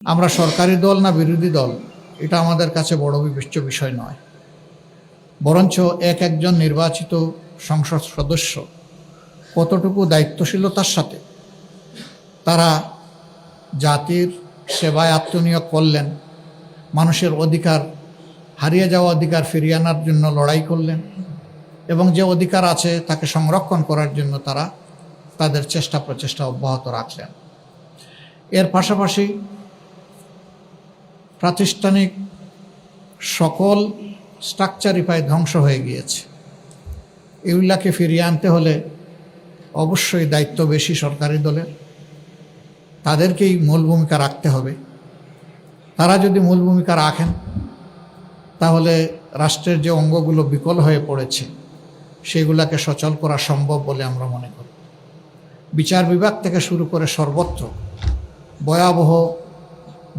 আমরা সরকারি দল না বিরোধী দল এটা আমাদের কাছে বড় বিবেচ্য বিষয় নয়, বরঞ্চ একজন নির্বাচিত সংসদ সদস্য কতটুকু দায়িত্বশীলতার সাথে তারা জাতির সেবায় আত্মনিয়োগ করলেন, মানুষের অধিকার, হারিয়ে যাওয়া অধিকার ফিরিয়ে আনার জন্য লড়াই করলেন এবং যে অধিকার আছে তাকে সংরক্ষণ করার জন্য তারা তাদের চেষ্টা প্রচেষ্টা অব্যাহত রাখলেন। এর পাশাপাশি প্রাতিষ্ঠানিক সকল স্ট্রাকচারই প্রায় ধ্বংস হয়ে গিয়েছে। এগুলাকে ফিরিয়ে আনতে হলে অবশ্যই দায়িত্ব বেশি সরকারি দলের, তাদেরকেই মূল ভূমিকা রাখতে হবে। তারা যদি মূল ভূমিকা রাখেন তাহলে রাষ্ট্রের যে অঙ্গগুলো বিকল হয়ে পড়েছে সেগুলোকে সচল করা সম্ভব বলে আমরা মনে করি। বিচার বিভাগ থেকে শুরু করে সর্বত্র ভয়াবহ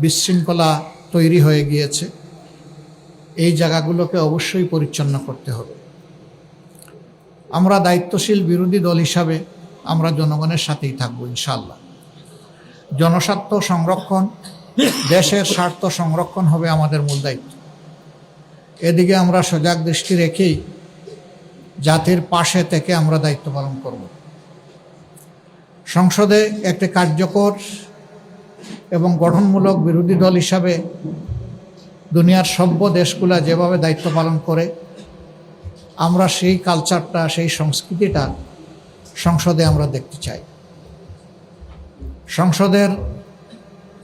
বিশৃঙ্খলা তৈরি হয়ে গিয়েছে। এই জায়গাগুলোকে অবশ্যই পরিচ্ছন্ন করতে হবে। আমরা দায়িত্বশীল বিরোধী দল হিসাবে আমরা জনগণের সাথেই থাকবো ইনশাআল্লাহ। জনস্বার্থ সংরক্ষণ, দেশের স্বার্থ সংরক্ষণ হবে আমাদের মূল দায়িত্ব। এদিকে আমরা সজাগ দৃষ্টি রেখেই জাতির পাশে থেকে আমরা দায়িত্ব পালন করব। সংসদে একটি কার্যকর এবং গঠনমূলক বিরোধী দল হিসাবে দুনিয়ার সভ্য দেশগুলা যেভাবে দায়িত্ব পালন করে আমরা সেই কালচারটা, সেই সংস্কৃতিটা সংসদে আমরা দেখতে চাই। সংসদের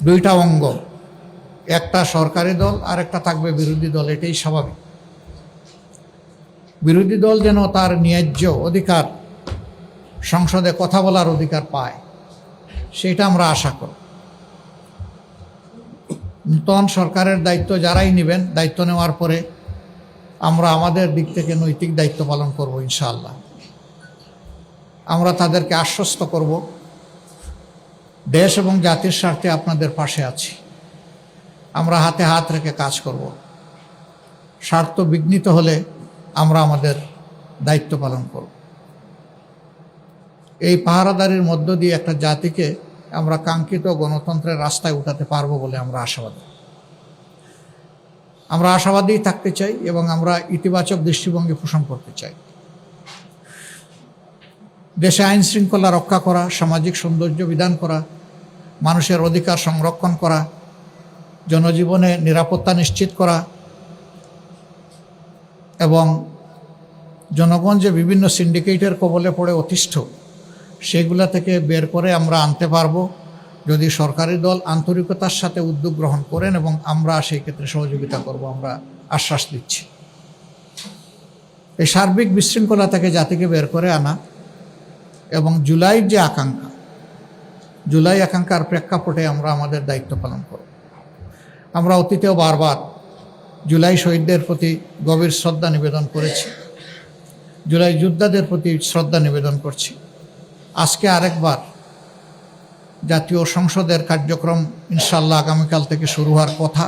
দুইটা অঙ্গ, একটা সরকারি দল আর একটা থাকবে বিরোধী দল, এটাই স্বাভাবিক। বিরোধী দল যেন তার ন্যায্য অধিকার, সংসদে কথা বলার অধিকার পায়, সেটা আমরা আশা করি। নূতন সরকারের দায়িত্ব যারাই নেবেন, দায়িত্ব নেওয়ার পরে আমরা আমাদের দিক থেকে নৈতিক দায়িত্ব পালন করব ইনশাআল্লাহ। আমরা তাদেরকে আশ্বস্ত করব, দেশ এবং জাতির স্বার্থে আপনাদের পাশে আছি। আমরা হাতে হাত রেখে কাজ করব। স্বার্থ বিঘ্নিত হলে আমরা আমাদের দায়িত্ব পালন করব। এই পাহারাদারির মধ্য দিয়ে একটা জাতিকে আমরা কাঙ্ক্ষিত গণতন্ত্রের রাস্তায় উঠাতে পারবো বলে আমরা আশাবাদী। আমরা আশাবাদী থাকতে চাই এবং আমরা ইতিবাচক দৃষ্টিভঙ্গি পোষণ করতে চাই। দেশে আইন শৃঙ্খলা রক্ষা করা, সামাজিক সৌন্দর্য বিধান করা, মানুষের অধিকার সংরক্ষণ করা, জনজীবনে নিরাপত্তা নিশ্চিত করা এবং জনগণ যে বিভিন্ন সিন্ডিকেটের কবলে পড়ে অতিষ্ঠ, সেগুলা থেকে বের করে আমরা আনতে পারবো যদি সরকারি দল আন্তরিকতার সাথে উদ্যোগ গ্রহণ করেন এবং আমরা সেই ক্ষেত্রে সহযোগিতা করব, আমরা আশ্বাস দিচ্ছি। এই সার্বিক বিশৃঙ্খলা থেকে জাতিকে বের করে আনা এবং জুলাইয়ের যে আকাঙ্ক্ষা, জুলাই আকাঙ্ক্ষার প্রেক্ষাপটে আমরা আমাদের দায়িত্ব পালন করব। আমরা অতীতেও বারবার জুলাই শহীদদের প্রতি গভীর শ্রদ্ধা নিবেদন করেছি, জুলাই যোদ্ধাদের প্রতি শ্রদ্ধা নিবেদন করছি। আজকে আরেকবার জাতীয় সংসদের কার্যক্রম ইনশাআল্লাহ আগামীকাল থেকে শুরু হওয়ার কথা,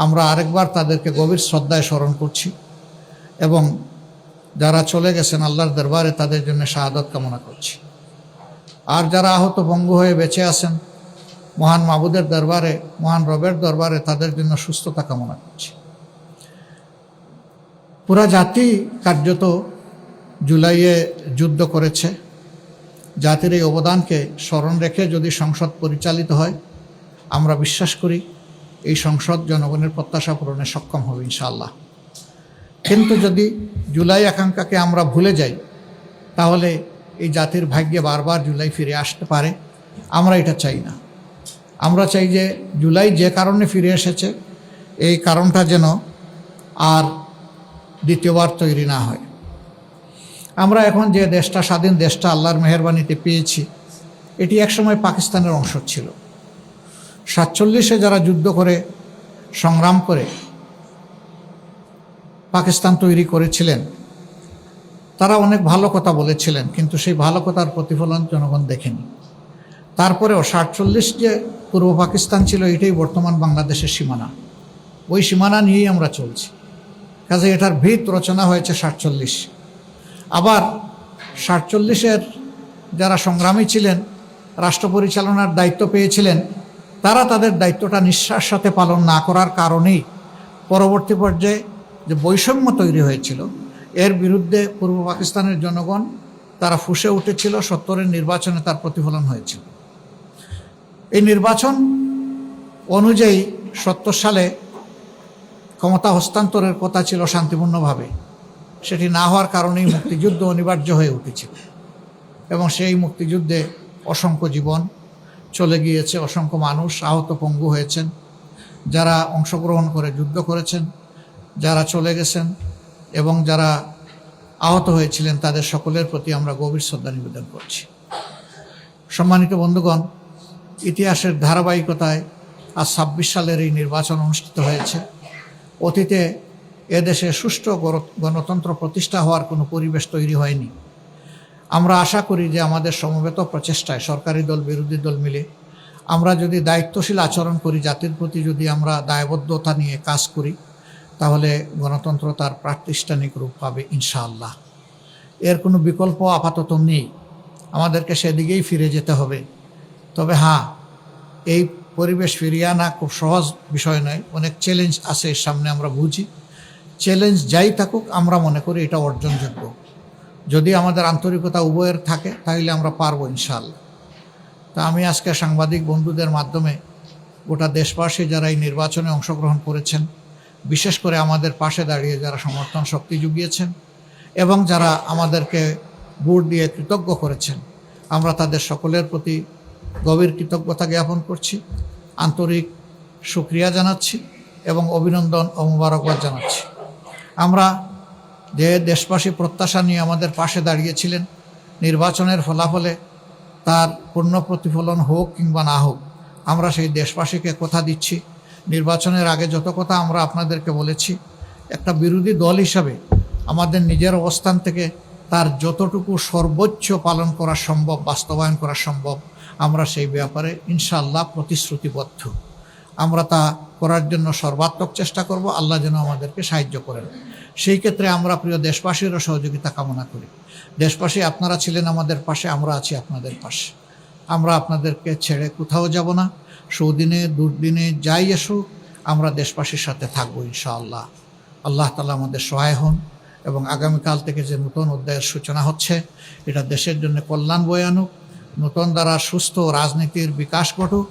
আমরা আরেকবার তাদেরকে গভীর শ্রদ্ধায় স্মরণ করছি এবং যারা চলে গেছেন আল্লাহর দরবারে তাদের জন্য শাহাদাত কামনা করছি। আর যারা আহত পঙ্গু হয়ে বেঁচে আছেন মহান মাবুদের দরবারে, মহান রবের দরবারে তাদের জন্য সুস্থতা কামনা করছি। পুরা জাতি কার্যত জুলাইয়ে যুদ্ধ করেছে। জাতির এই অবদানকে স্মরণ রেখে যদি সংসদ পরিচালিত হয়, আমরা বিশ্বাস করি এই সংসদ জনগণের প্রত্যাশা পূরণে সক্ষম হবে ইনশাআল্লাহ। কিন্তু যদি জুলাই আকাঙ্ক্ষাকে আমরা ভুলে যাই তাহলে এই জাতির ভাগ্যে বারবার জুলাই ফিরে আসতে পারে। আমরা এটা চাই না। আমরা চাই যে জুলাই যে কারণে ফিরে এসেছে এই কারণটা যেন আর দ্বিতীয়বার তৈরি না হয়। আমরা এখন যে দেশটা, স্বাধীন দেশটা আল্লাহর মেহেরবানিতে পেয়েছি, এটি একসময় পাকিস্তানের অংশ ছিল। 47-এ যারা যুদ্ধ করে সংগ্রাম করে পাকিস্তান তৈরি করেছিলেন তারা অনেক ভালো কথা বলেছিলেন, কিন্তু সেই ভালো কথার প্রতিফলন জনগণ দেখেনি। তারপরেও 47 যে পূর্ব পাকিস্তান ছিল এটাই বর্তমান বাংলাদেশের সীমানা। ওই সীমানা নিয়েই আমরা চলছি। কাজে এটার ভিত রচনা হয়েছে 47। আবার 47-এর যারা সংগ্রামী ছিলেন, রাষ্ট্র পরিচালনার দায়িত্ব পেয়েছিলেন, তারা তাদের দায়িত্বটা নিঃশ্বাস সাথে পালন না করার কারণেই পরবর্তী পর্যায়ে যে বৈষম্য তৈরি হয়েছিল এর বিরুদ্ধে পূর্ব পাকিস্তানের জনগণ তারা ফুঁসে উঠেছিল। ৭০-এর নির্বাচনে তার প্রতিফলন হয়েছিল। এই নির্বাচন অনুযায়ী ৭০ সালে ক্ষমতা হস্তান্তরের কথা ছিল শান্তিপূর্ণভাবে, সেটি না হওয়ার কারণেই মুক্তিযুদ্ধ অনিবার্য হয়ে উঠেছিল এবং সেই মুক্তিযুদ্ধে অসংখ্য জীবন চলে গিয়েছে, অসংখ্য মানুষ আহত পঙ্গু হয়েছেন, যারা অংশগ্রহণ করে যুদ্ধ করেছেন, যারা চলে গেছেন এবং যারা আহত হয়েছিলেন তাদের সকলের প্রতি আমরা গভীর শ্রদ্ধা নিবেদন করছি। সম্মানিত বন্ধুগণ, ইতিহাসের ধারাবাহিকতায় আজ ২৬ সালের এই নির্বাচন অনুষ্ঠিত হয়েছে। অতীতে এদেশে সুষ্ঠু গণতন্ত্র প্রতিষ্ঠা হওয়ার কোনো পরিবেশ তৈরি হয়নি। আমরা আশা করি যে আমাদের সমবেত প্রচেষ্টায় সরকারি দল বিরোধী দল মিলে আমরা যদি দায়িত্বশীল আচরণ করি, জাতির প্রতি যদি আমরা দায়বদ্ধতা নিয়ে কাজ করি, তাহলে গণতন্ত্র তার প্রাতিষ্ঠানিক রূপ পাবে ইনশাআল্লাহ। এর কোনো বিকল্প আপাতত নেই, আমাদেরকে সেদিকেই ফিরে যেতে হবে। তবে হ্যাঁ, এই পরিবেশ ফিরিয়ে আনা খুব সহজ বিষয় নয়, অনেক চ্যালেঞ্জ আছে এর সামনে, আমরা বুঝি। চ্যালেঞ্জ যাই থাকুক আমরা মনে করি এটা অর্জনযোগ্য। যদি আমাদের আন্তরিকতা উভয়ের থাকে তাহলে আমরা পারবো ইনশাআল্লাহ। তা আমি আজকে সাংবাদিক বন্ধুদের মাধ্যমে গোটা দেশবাসী যারা এই নির্বাচনে অংশগ্রহণ করেছেন, বিশেষ করে আমাদের পাশে দাঁড়িয়ে যারা সমর্থন শক্তি জুগিয়েছেন এবং যারা আমাদেরকে ভোট দিয়ে কৃতজ্ঞ করেছেন, আমরা তাদের সকলের প্রতি গভীর কৃতজ্ঞতা জ্ঞাপন করছি, আন্তরিক শুকরিয়া জানাচ্ছি এবং অভিনন্দন ও মোবারকবাদ জানাচ্ছি। আমরা যে দেশবাসী প্রত্যাশা নিয়ে আমাদের পাশে দাঁড়িয়েছিলেন, নির্বাচনের ফলাফলে তার পূর্ণ প্রতিফলন হোক কিংবা না হোক, আমরা সেই দেশবাসীকে কথা দিচ্ছি, নির্বাচনের আগে যত কথা আমরা আপনাদেরকে বলেছি, একটা বিরোধী দল হিসাবে আমাদের নিজের অবস্থান থেকে তার যতটুকু সর্বোচ্চ পালন করা সম্ভব, বাস্তবায়ন করা সম্ভব, আমরা সেই ব্যাপারে ইনশাআল্লাহ প্রতিশ্রুতিবদ্ধ। আমরা তা করার জন্য সর্বাত্মক চেষ্টা করব। আল্লাহ যেন আমাদেরকে সাহায্য করেন। সেই ক্ষেত্রে আমরা প্রিয় দেশবাসীরও সহযোগিতা কামনা করি। দেশবাসী, আপনারা ছিলেন আমাদের পাশে, আমরা আছি আপনাদের পাশে। আমরা আপনাদেরকে ছেড়ে কোথাও যাব না। সুদিনে দুর্দিনে যাই আসুক, আমরা দেশবাসীর সাথে থাকবো ইনশাআল্লাহ। আল্লাহ তাআলা আমাদের সহায় হন এবং আগামীকাল থেকে যে নতুন অধ্যায়ের সূচনা হচ্ছে, এটা দেশের জন্য কল্যাণ বয়ে আনুক, নতুন দ্বারা সুস্থ রাজনীতির বিকাশ ঘটুক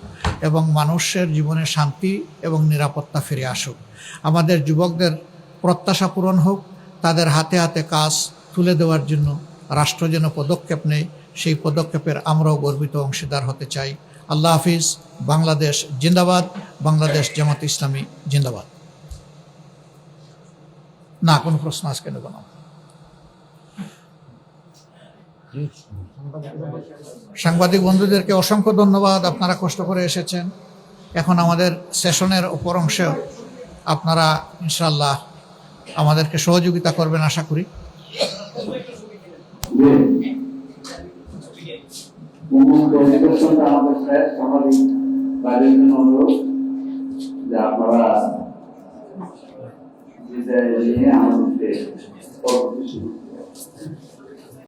এবং মানুষের জীবনে শান্তি এবং নিরাপত্তা ফিরে আসুক। আমাদের যুবকদের প্রত্যাশা পূরণ হোক, তাদের হাতে হাতে কাজ তুলে দেওয়ার জন্য রাষ্ট্র যেন পদক্ষেপ নেয়, সেই পদক্ষেপের আমরাও গর্বিত অংশীদার হতে চাই। আল্লাহ হাফিজ। বাংলাদেশ জিন্দাবাদ। বাংলাদেশ জামাত ইসলামী জিন্দাবাদ। না, কোনো প্রশ্ন আজকে নেব না। সাংবাদিক বন্ধুদেরকে অসংখ্য ধন্যবাদ, আপনারা কষ্ট করে এসেছেন। এখন আমাদের সেশনের অপর অংশে আপনারা ইনশাআল্লাহ আমাদেরকে সহযোগিতা করবেন আশা করি। আপনারা